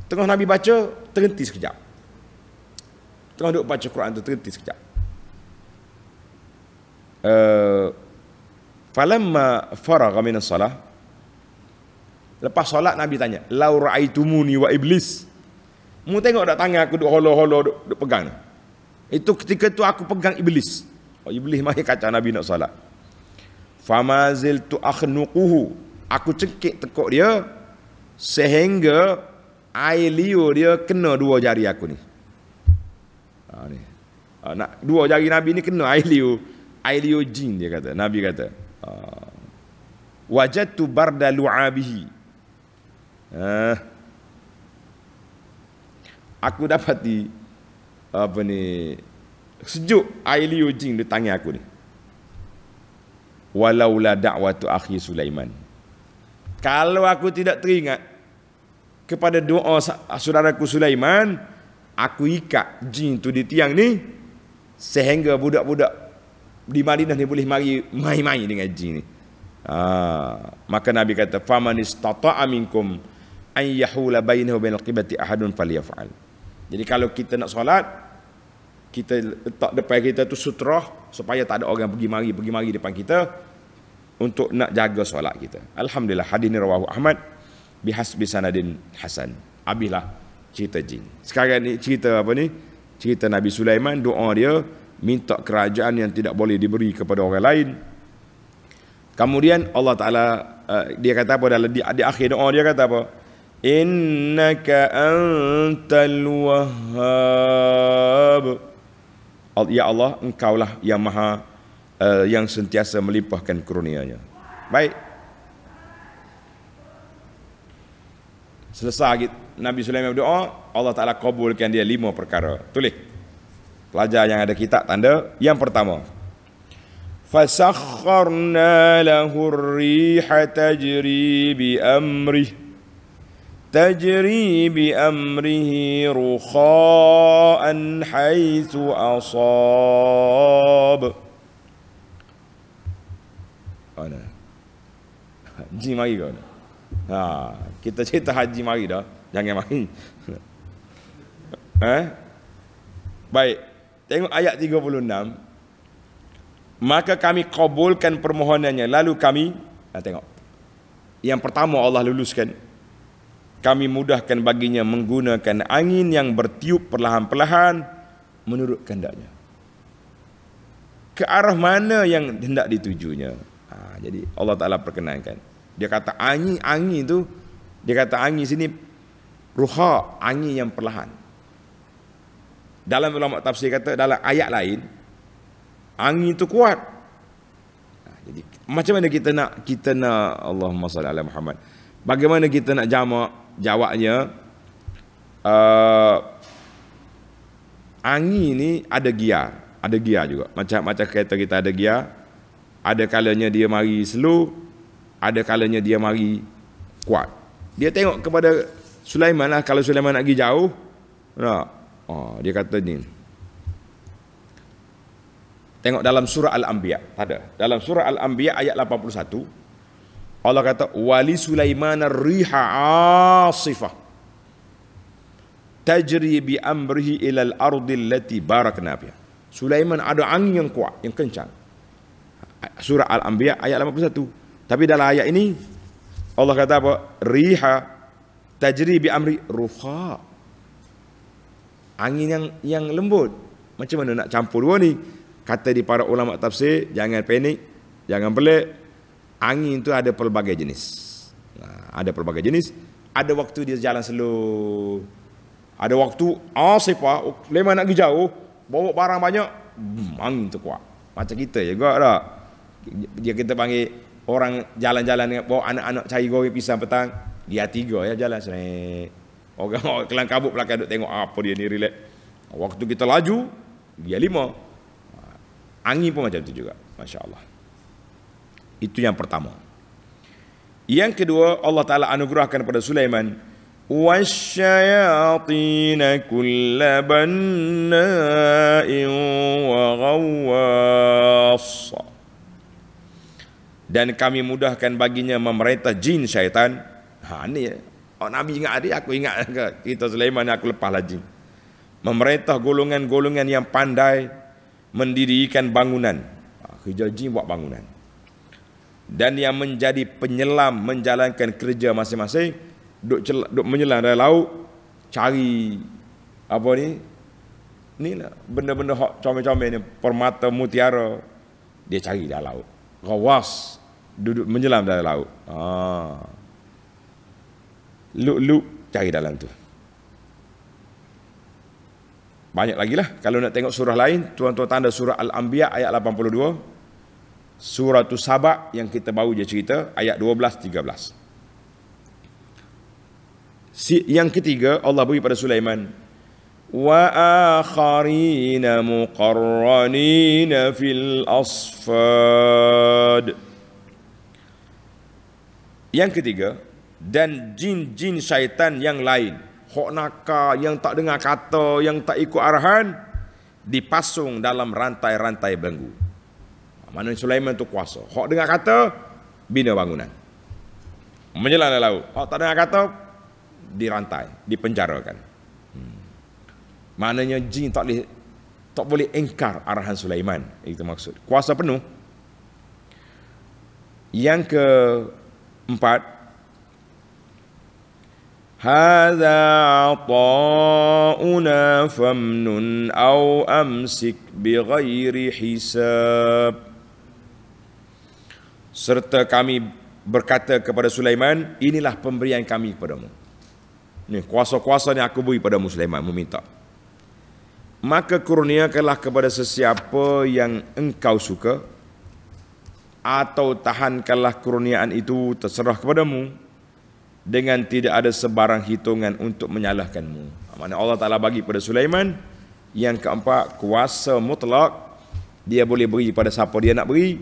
Tengah Nabi baca, terhenti sekejap. Tengah duk baca Quran tu, terhenti sekejap. Falamma faragha min as-salah, lepas solat Nabi tanya, "Lau ra'aitumuni wa iblis?" Mu tengok tak tangan aku duk holo-holo duk pegang. Itu ketika tu aku pegang iblis. Oh, iblis mai kacau Nabi nak solat. Famaziltu akhnuquhu, aku cekik tekuk dia sehingga air liur dia kena dua jari aku ni. Ni. Nak dua jari Nabi ni kena air liur jin dia kata. Nabi kata. Wajadtu barda lu'abihi. Aku dapati sejuk air liur jin di tangan aku ni. Walaula da'watu akhi Sulaiman. Kalau aku tidak teringat kepada doa saudaraku Sulaiman, aku ikat jin tu di tiang ni sehingga budak-budak di Madinah ni boleh mari main-main dengan jin ni. Maka Nabi kata, faman istata'a minkum an yahula bainahu bainal qiblati ahadun falyaf'al. Jadi kalau kita nak solat, kita letak depan kita tu sutrah supaya tak ada orang pergi mari depan kita untuk nak jaga solat kita. Alhamdulillah, hadis ni rawahu Ahmad bihasbi sanadin hasan. Habislah cerita jin. Sekarang ni cerita apa ni? Cerita Nabi Sulaiman, doa dia minta kerajaan yang tidak boleh diberi kepada orang lain. Kemudian Allah Taala dia kata apa dalam di akhir doa dia kata apa? Innaka antal wahhab. Ya Allah, engkaulah yang maha yang sentiasa melimpahkan kurnia-Nya. Baik. Selesai Nabi Sulaiman berdoa, Allah Ta'ala kabulkan dia 5 perkara. Tulis. Pelajar yang ada kitab tanda. Yang pertama, fasakharna lahu ar-riha tajri bi amrihi rukha'an haitsu asab. Ana. Ji mari kau. Kita cerita haji mari dah. Jangan mari. Baik. Tengok ayat 36. Maka kami kabulkan permohonannya. Lalu kami, tengok. Yang pertama Allah luluskan. Kami mudahkan baginya menggunakan angin yang bertiup perlahan-perlahan menurut kehendaknya. Ke arah mana yang hendak ditujunya. Jadi Allah Ta'ala perkenankan. Dia kata angin tu, dia kata angin sini ruha, angin yang perlahan. Dalam ulama tafsir kata dalam ayat lain angin tu kuat. Jadi macam mana kita nak Allahumma salli ala Muhammad. Bagaimana kita nak jawabnya? Angin ni ada giar juga. Macam kereta kita ada giar. Ada kalanya dia mari slow, ada kalanya dia mari kuat. Dia tengok kepada Sulaiman lah, kalau Sulaiman nak pergi jauh, dia kata ni. Tengok dalam surah Al-Anbiya, ada. Dalam surah Al-Anbiya ayat 81, Allah kata wali Sulaiman ar-riha 'asifah tajri bi amrihi ila al-ardi allati barakna fiha. Sulaiman ada angin yang kuat, yang kencang. Surah Al-Anbiya ayat 81. Tapi dalam ayat ini Allah kata apa? Riha tajri bi amri ruha. Angin yang lembut. Macam mana nak campur dua ni? Kata di para ulama tafsir, jangan panik, jangan pelik. Angin itu ada pelbagai jenis. Ada pelbagai jenis. Ada waktu dia jalan slow. Ada waktu asifah, Sulaiman nak pergi jauh, bawa barang banyak, angin tu kuat. Macam kita juga tak. Dia kita panggil orang jalan-jalan bawa anak-anak cari goreng pisang petang, dia 3 ya jalan senek. Orang kelang kabut belakang duk tengok apa dia ni relax. Waktu kita laju, dia 5. Angin pun macam tu juga, masya-Allah. Itu yang pertama. Yang kedua, Allah Taala anugerahkan kepada Sulaiman wasyayatin kulla banna'in wa ghawwas. Dan kami mudahkan baginya memerintah jin syaitan. Ni Nabi ingat dia, aku ingat kita Sulaiman, aku lepaslah jin. Memerintah golongan-golongan yang pandai mendirikan bangunan. Kerja jin buat bangunan. Dan yang menjadi penyelam menjalankan kerja masing-masing, duk menyelam dalam laut, cari apa ni lah benda-benda hak comel-comel ni, permata mutiara, dia cari dalam laut. Gawas, duduk menyelam dalam laut. Luk-luk cari dalam tu. Banyak lagi lah. Kalau nak tengok surah lain, tuan-tuan tanda surah Al-Anbiya ayat 82, surah Saba yang kita baru je cerita ayat 12-13. Yang ketiga, Allah beri pada Sulaiman wa akharina muqarranina fil asfad. Yang ketiga, dan jin-jin syaitan yang lain, hok nakal, yang tak dengar kata, yang tak ikut arahan, dipasung dalam rantai-rantai belenggu. Mana Sulaiman tu kuasa. Hok dengar kata, bina bangunan. Menyelam dalam laut. Hok tak dengar kata, dirantai, dipenjarakan. Maknanya jin tak boleh engkar arahan Sulaiman. Itu maksud. Kuasa penuh. Yang keempat, hadza ata'una famnun aw amsik bighairi hisab. Serta kami berkata kepada Sulaiman, inilah pemberian kami kepadamu. Ni kuasa-kuasa ni aku beri padamu Sulaiman, meminta. Maka kurniakanlah kepada sesiapa yang engkau suka, atau tahankanlah kurniaan itu terserah kepadamu, dengan tidak ada sebarang hitungan untuk menyalahkanmu. Maksudnya Allah Ta'ala bagi pada Sulaiman. Yang keempat, kuasa mutlak. Dia boleh beri pada siapa dia nak beri.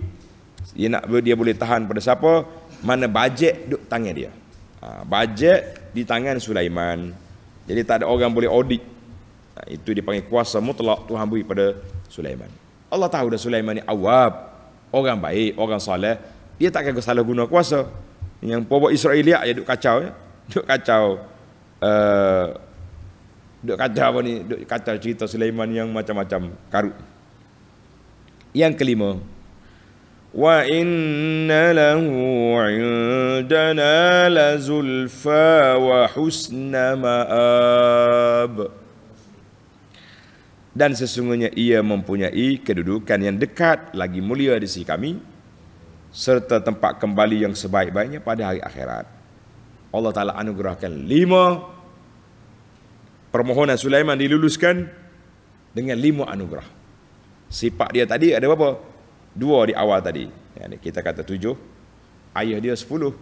Dia boleh tahan pada siapa. Mana bajet duduk tangan dia. Bajet di tangan Sulaiman. Jadi tak ada orang boleh audit. Itu dipanggil kuasa mutlak Tuhan beri pada Sulaiman. Allah tahu dah Sulaiman ni awab, orang baik, orang soleh. Dia takkan salah guna kuasa. Yang pokok Israeliat je duk kacau ya. Duk kacau apa ni, duk kacau cerita Sulaiman yang macam-macam karut. Yang kelima, wa inna lahu 'indana la zulfa wa husna ma'ab. Dan sesungguhnya ia mempunyai kedudukan yang dekat lagi mulia di sisi kami, serta tempat kembali yang sebaik-baiknya pada hari akhirat. Allah Ta'ala anugerahkan 5 permohonan Sulaiman diluluskan dengan 5 anugerah. Sifat dia tadi ada berapa? 2 di awal tadi. Kita kata 7, ayah dia 10.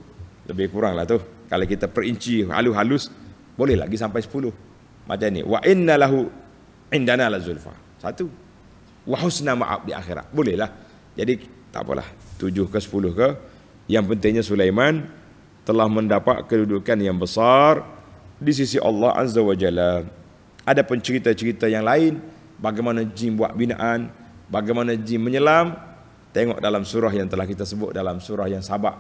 Lebih kurang lah tu. Kalau kita perinci halus-halus, boleh lagi sampai 10. Macam ni. Wa inna lahu indana la zulfa. 1. Wa husna ma'ab di akhirat. Boleh lah. Jadi tak apalah. 7 ke 10 ke. Yang pentingnya Sulaiman telah mendapat kedudukan yang besar di sisi Allah Azza wa Jalla. Ada pun cerita-cerita yang lain, bagaimana jin buat binaan, bagaimana jin menyelam, tengok dalam surah yang telah kita sebut, dalam surah yang Sabak,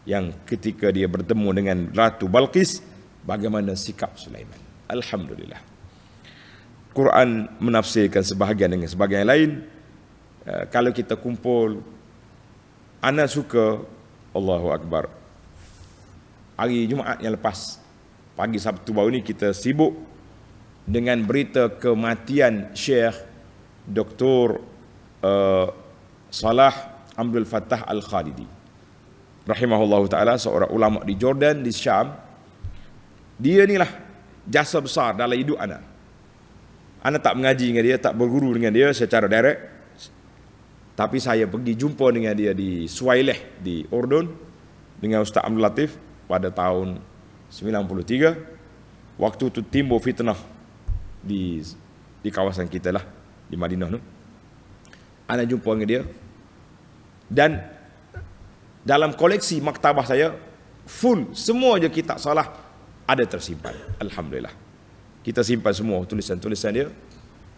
yang ketika dia bertemu dengan Ratu Balqis, bagaimana sikap Sulaiman. Alhamdulillah. Quran menafsirkan sebahagian dengan sebahagian lain. Kalau kita kumpul, ana suka, Allahu Akbar, hari Jumaat yang lepas, pagi Sabtu baru ni kita sibuk dengan berita kematian Syekh Dr. Salah Abdul Fattah Al-Khalidi rahimahullahu ta'ala, seorang ulama di Jordan, di Syam. Dia ni lah jasa besar dalam hidup ana. Ana tak mengaji dengan dia, tak berguru dengan dia secara direct. Tapi saya pergi jumpa dengan dia di Suwaileh di Urdun dengan Ustaz Abdul Latif pada tahun 93. Waktu itu timbul fitnah di kawasan kita lah, di Madinah tu. Ana jumpa dengan dia. Dan dalam koleksi maktabah saya full, semua je kitab salah ada tersimpan. Alhamdulillah. Kita simpan semua tulisan-tulisan dia.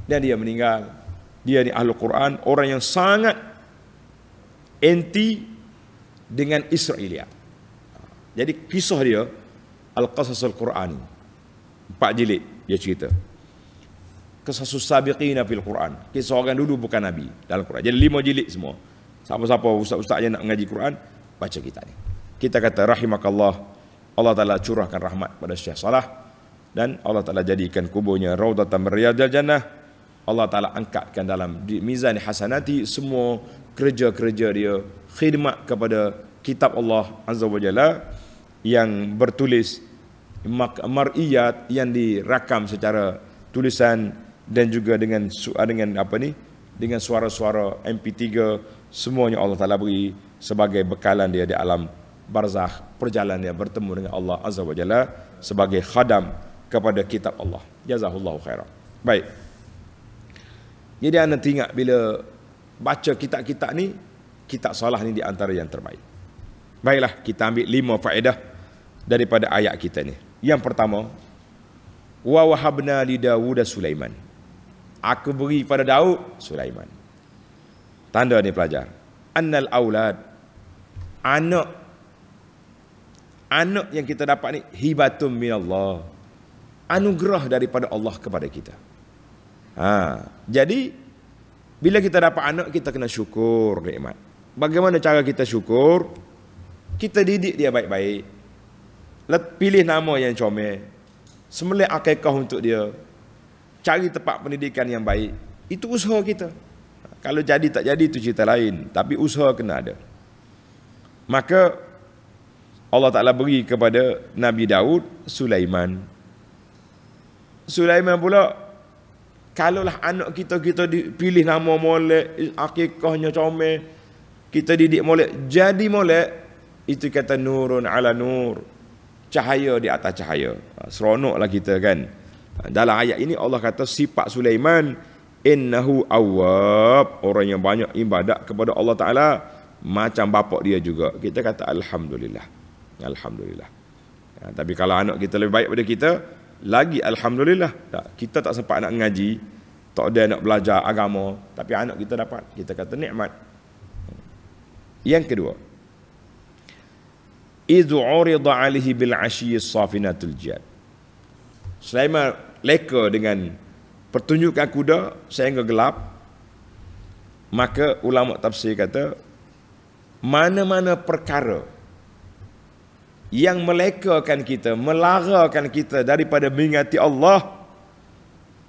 Dan dia meninggal. Dia ni Ahlul Quran, orang yang sangat anti dengan Israeliat. Jadi kisah dia Al-Qasasul Qurani, 4 jilid dia cerita. Qasasus sabiqina fil Quran, kisah orang dulu bukan nabi dalam Quran. Jadi 5 jilid semua. Siapa-siapa ustaz-ustaz yang nak mengaji Quran, baca kitab ni. Kita kata rahimakallah, Allah Taala curahkan rahmat pada Syekh Salah dan Allah Taala jadikan kuburnya raudhatan min riyadil jannah. Allah Ta'ala angkatkan dalam mizan hasanati semua kerja-kerja dia, khidmat kepada kitab Allah Azza wa Jalla yang bertulis mar'iyat, yang dirakam secara tulisan dan juga dengan dengan suara-suara MP3, semuanya Allah Ta'ala beri sebagai bekalan dia di alam barzakh, perjalanan dia bertemu dengan Allah Azza wa Jalla sebagai khadam kepada kitab Allah. Jazahullahu khairan. Baik. Jadi anda tengok bila baca kitab-kitab ni, kitab salah ni di antara yang terbaik. Baiklah, kita ambil 5 faedah daripada ayat kita ni. Yang pertama, wa wahabna li Dawud Sulaiman. Aku beri pada Daud Sulaiman. Tanda ni pelajar. Annal aulad, anak yang kita dapat ni hibatum minallah. Anugerah daripada Allah kepada kita. Jadi bila kita dapat anak, kita kena syukur nikmat. Bagaimana cara kita syukur? Kita didik dia baik-baik. Pilih nama yang comel. Sembelih akikah untuk dia. Cari tempat pendidikan yang baik. Itu usaha kita. Kalau jadi tak jadi itu cerita lain, tapi usaha kena ada. Maka Allah Ta'ala beri kepada Nabi Daud Sulaiman. Sulaiman pula, kalaulah anak kita dipilih nama molek, akikahnya comel, kita didik molek, jadi molek, itu kata nurun ala nur, cahaya di atas cahaya. Seronoklah kita kan. Dalam ayat ini Allah kata sifat Sulaiman, innahu awwab, orang yang banyak ibadat kepada Allah Ta'ala, macam bapak dia juga. Kita kata alhamdulillah. Alhamdulillah. Tapi kalau anak kita lebih baik daripada kita, lagi alhamdulillah. Kita tak sempat nak ngaji, tak ada nak belajar agama, tapi anak kita dapat, kita kata nikmat. Yang kedua, idzu urida alaihi bil ashyi safinatul jad. Sulaiman leka dengan pertunjukan kuda sehingga gelap. Maka ulama tafsir kata, mana-mana perkara yang melekakan kita, melarakan kita daripada mengingati Allah,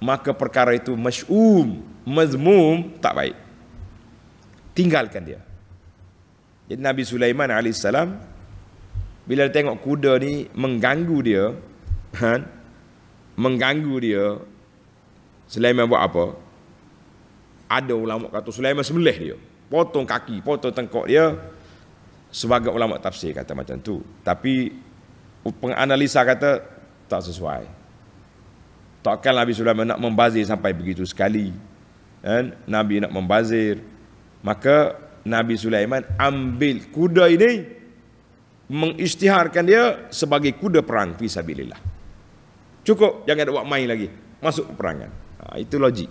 maka perkara itu masy'um, mazmum, tak baik. Tinggalkan dia. Jadi Nabi Sulaiman AS, bila tengok kuda ni mengganggu dia, Sulaiman buat apa? Ada ulama kata Sulaiman sembelih dia, potong kaki, potong tengkok dia. Sebagai ulama tafsir kata macam tu. Tapi penganalisa kata tak sesuai. Takkan Nabi Sulaiman nak membazir sampai begitu sekali. Nabi nak membazir. Maka Nabi Sulaiman ambil kuda ini, mengisytiharkan dia sebagai kuda perang fi sabilillah. Cukup, jangan buat main lagi. Masuk peperangan. Itu logik.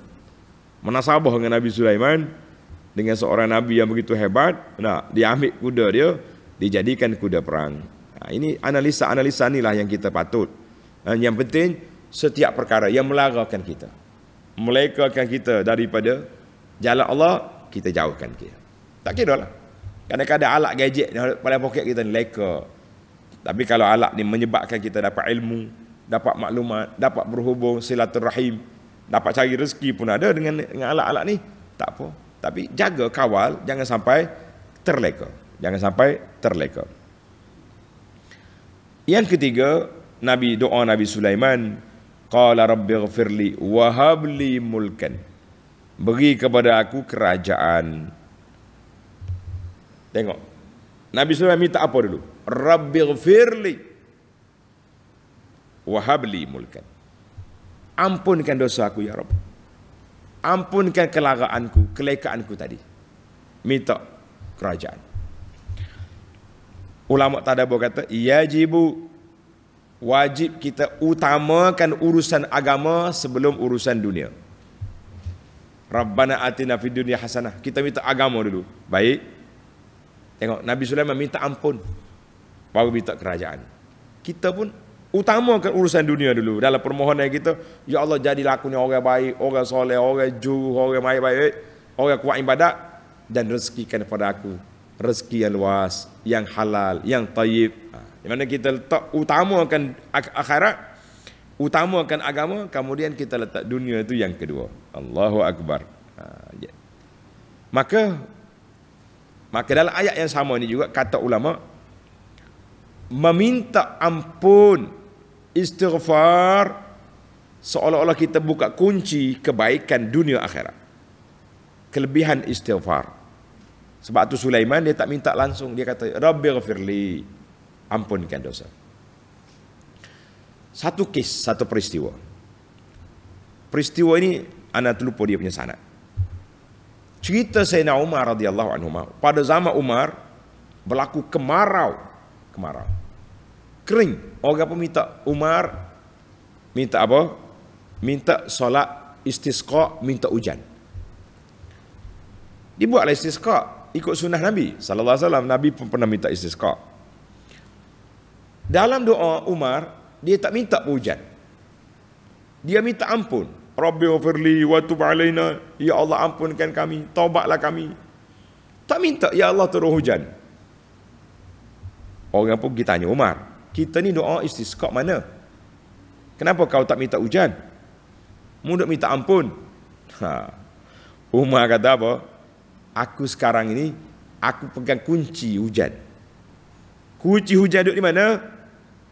Menasabah dengan Nabi Sulaiman, dengan seorang Nabi yang begitu hebat, dia ambil kuda dia, dijadikan kuda perang. Ini analisa-analisa inilah yang kita patut. Yang penting, setiap perkara yang melarakan kita, melekakan kita daripada jalan Allah, kita jauhkan dia. Tak kira lah. Kadang-kadang alat gadget pada poket kita ni leka. Tapi kalau alat ni menyebabkan kita dapat ilmu, dapat maklumat, dapat berhubung, silaturahim, dapat cari rezeki pun ada dengan alat-alat ni, tak apa. Tapi jaga, kawal, jangan sampai terleka. Jangan sampai terleka. Yang ketiga, doa Nabi Sulaiman, Qala rabbighfirli wa habli mulkan. Beri kepada aku kerajaan. Tengok. Nabi Sulaiman minta apa dulu? Rabbighfirli wa habli mulkan. Ampunkan dosa aku ya Rabb. Ampunkan kelaraanku, kelekaanku tadi. Minta kerajaan. Ulama tadabbur kata, yajibu, wajib kita utamakan urusan agama sebelum urusan dunia. Rabbana atina fid dunya hasanah. Kita minta agama dulu. Baik. Tengok, Nabi Sulaiman minta ampun, baru minta kerajaan. Kita pun utamakan urusan dunia dulu. Dalam permohonan kita, ya Allah jadilah aku ni orang baik, orang soleh, orang jujur, orang baik-baik, orang kuat ibadat, dan rezekikan kepada aku rezeki yang luas, yang halal, yang tayyib. Di mana kita letak utamakan akhirat, utamakan agama, kemudian kita letak dunia itu yang kedua. Allahu Akbar. Maka dalam ayat yang sama ini juga kata ulama, meminta ampun, istighfar, seolah-olah kita buka kunci kebaikan dunia akhirat. Kelebihan istighfar. Sebab tu Sulaiman dia tak minta langsung, dia kata Rabbighfirli, ampunkan dosa. Satu kes, satu peristiwa. Peristiwa ini anak terlupa dia punya sanad. Cerita Sayyidina Umar radhiyallahu anhu, pada zaman Umar berlaku kemarau. Kering. Orang pun minta Umar minta apa? Minta solat istisqa, minta hujan. Dibuatlah istisqa ikut sunnah Nabi sallallahu alaihi wasallam. Nabi pun pernah minta istisqa. Dalam doa Umar, dia tak minta hujan. Dia minta ampun. Rabbighfirli wa tub alaina. Ya Allah, ampunkan kami, taubatlah kami. Tak minta ya Allah turun hujan. Orang pun kita tanya Umar, kita ni doa istisqa mana? Kenapa kau tak minta hujan? Mu minta ampun. Umar kata apa? Aku sekarang ini, aku pegang kunci hujan. Kunci hujan duduk di mana?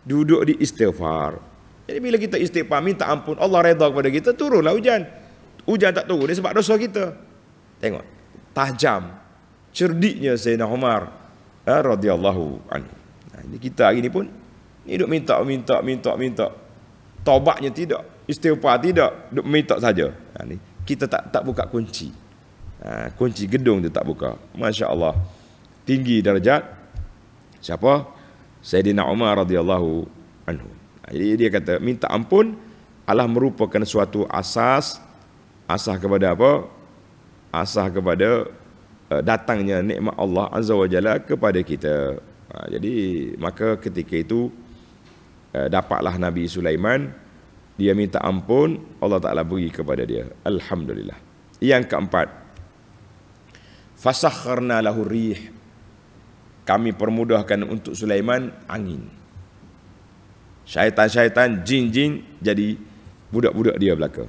Duduk di istighfar. Jadi bila kita istighfar, minta ampun, Allah redha kepada kita, turunlah hujan. Hujan tak turun, ni sebab dosa kita. Tengok, tajam, cerdiknya Sayyidina Umar radhiyallahu anhu. Jadi kita hari ni pun, ni duk minta. Taubatnya tidak, istighfar tidak, duk minta saja. Kita tak buka kunci. Kunci gedung tu tak buka. Masya Allah, tinggi darjat siapa? Sayyidina Umar radhiyallahu anhu. Jadi dia kata minta ampun adalah merupakan suatu asas kepada apa? Asas kepada datangnya nikmat Allah Azza wa Jalla kepada kita. Jadi maka ketika itu dapatlah Nabi Sulaiman, dia minta ampun, Allah Ta'ala beri kepada dia. Alhamdulillah. Yang keempat, fasakharna lahu rih, kami permudahkan untuk Sulaiman angin. Syaitan-syaitan, jin-jin jadi budak-budak dia belaka.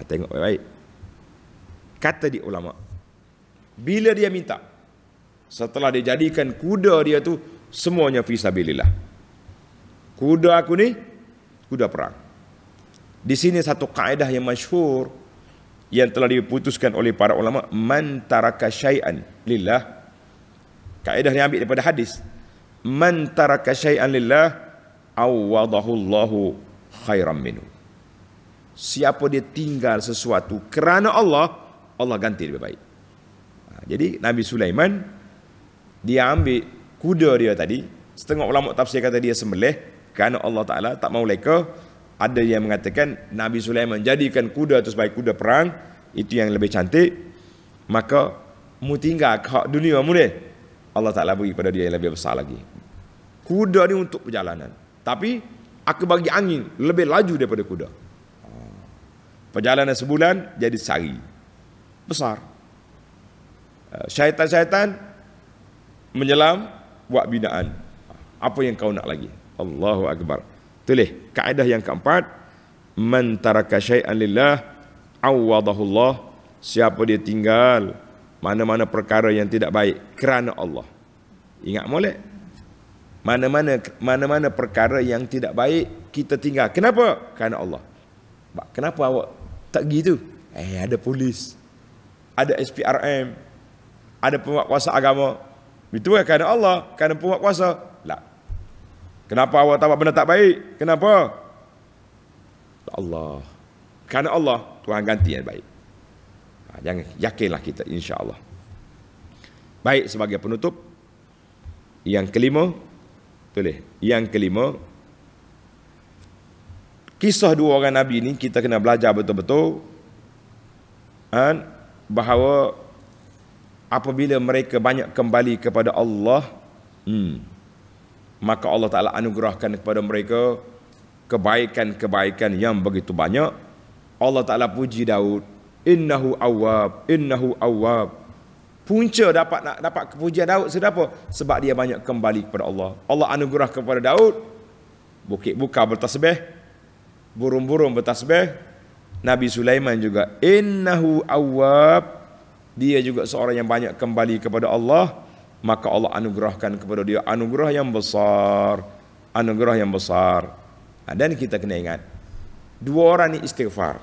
Tengok baik. Kata di ulama, bila dia minta, setelah dia jadikan kuda dia tu semuanya fi sabilillah. Kuda aku ni kuda perang. Di sini satu kaedah yang masyhur yang telah diputuskan oleh para ulama, man taraka syai'an lillah. Kaedah yang ambil daripada hadis, man taraka syai'an lillah awadahu Allahu khairan minhu. Siapa dia tinggal sesuatu kerana Allah, Allah ganti lebih baik. Jadi Nabi Sulaiman dia ambil kuda dia tadi, setengah ulama tafsir kata dia sembelih kerana Allah Ta'ala tak mau leka. Ada yang mengatakan Nabi Sulaiman jadikan kuda itu sebagai kuda perang, itu yang lebih cantik. Maka mu tinggal hak dunia mu ni, Allah Ta'ala beri pada dia yang lebih besar lagi. Kuda ni untuk perjalanan, tapi aku bagi angin lebih laju daripada kuda. Perjalanan sebulan jadi sehari. Besar. Syaitan-syaitan menyelam, buat binaan. Apa yang kau nak lagi? Allahu Akbar. Tulis kaedah yang keempat, man taraka syai'an lillah awadahu Allah. Siapa dia tinggal mana-mana perkara yang tidak baik kerana Allah. Ingat molek, mana-mana perkara yang tidak baik kita tinggal. Kenapa? Kerana Allah. Kenapa awak tak pergi tu? Ada polis, ada SPRM, ada penguatkuasa agama. Itu kerana Allah, kerana penguatkuasa. Tak. Kenapa awak tak buat benda tak baik? Kenapa? Allah. Kerana Allah, Tuhan ganti yang baik. Jangan yakinlah kita, insya-Allah. Baik, sebagai penutup, yang kelima, tulis. Yang kelima, kisah dua orang Nabi ni kita kena belajar betul-betul, bahawa apabila mereka banyak kembali kepada Allah, maka Allah Ta'ala anugerahkan kepada mereka kebaikan-kebaikan yang begitu banyak. Allah Ta'ala puji Daud, innahu awwab, innahu awwab. Punca dapat kepujian Daud sebab sebab dia banyak kembali kepada Allah. Allah anugerah kepada Daud bukit buka bertasbih, burung-burung bertasbih. Nabi Sulaiman juga innahu awwab, dia juga seorang yang banyak kembali kepada Allah, maka Allah anugerahkan kepada dia anugerah yang besar, anugerah yang besar. Dan kita kena ingat, dua orang ni istighfar.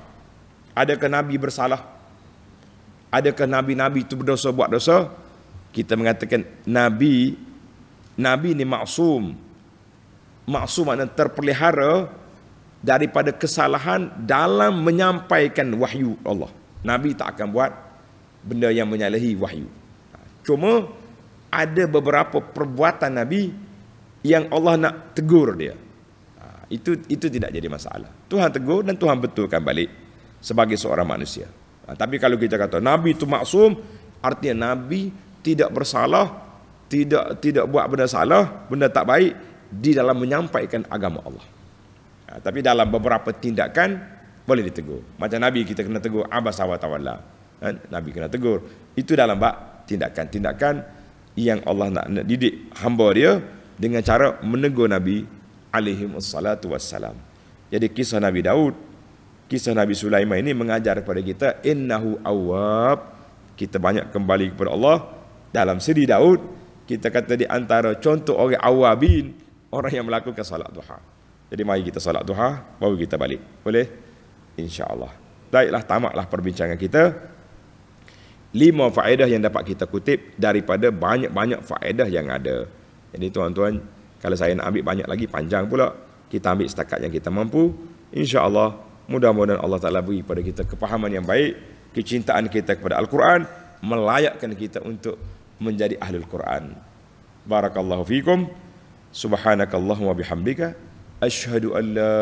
Adakah Nabi bersalah? Adakah Nabi-Nabi itu berdosa, buat dosa? Kita mengatakan Nabi ni maksum. Maksum maknanya terpelihara daripada kesalahan dalam menyampaikan wahyu Allah. Nabi tak akan buat benda yang menyalahi wahyu. Cuma ada beberapa perbuatan Nabi yang Allah nak tegur dia. Itu tidak jadi masalah. Tuhan tegur dan Tuhan betulkan balik sebagai seorang manusia. Tapi kalau kita kata Nabi itu maksum, artinya Nabi tidak bersalah, tidak buat benda salah, benda tak baik di dalam menyampaikan agama Allah. Tapi dalam beberapa tindakan boleh ditegur. Macam Nabi kita kena tegur abasa wa tawalla. Nabi kena tegur. Itu dalam bab tindakan-tindakan yang Allah nak didik hamba dia dengan cara menegur Nabi alaihi wassalatu wassalam. Jadi kisah Nabi Daud, kisah Nabi Sulaiman ini mengajar kepada kita innahu awwab, kita banyak kembali kepada Allah. Dalam siri Daud kita kata di antara contoh orang awabin, orang yang melakukan salat duha. Jadi mari kita salat duha baru kita balik. Boleh? Insya-Allah. Baiklah, tamatlah perbincangan kita. 5 faedah yang dapat kita kutip daripada banyak-banyak faedah yang ada. Jadi tuan-tuan, kalau saya nak ambil banyak lagi panjang pula. Kita ambil setakat yang kita mampu. Insya-Allah, mudah-mudahan Allah Ta'ala beri kepada kita kepahaman yang baik, kecintaan kita kepada Al-Quran, melayakkan kita untuk menjadi ahlul Quran. Barakallahu fikum. Subhanakallahumma bihamdika asyhadu an la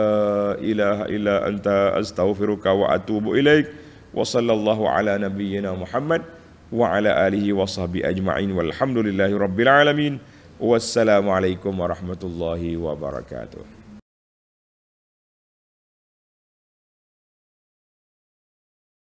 ilaha illa anta astaghfiruka wa atubu ilaik. Wa sallallahu ala nabiyyina Muhammad wa ala alihi wa sahbihi ajma'in walhamdulillahi rabbil alamin. Wassalamualaikum warahmatullahi wabarakatuh.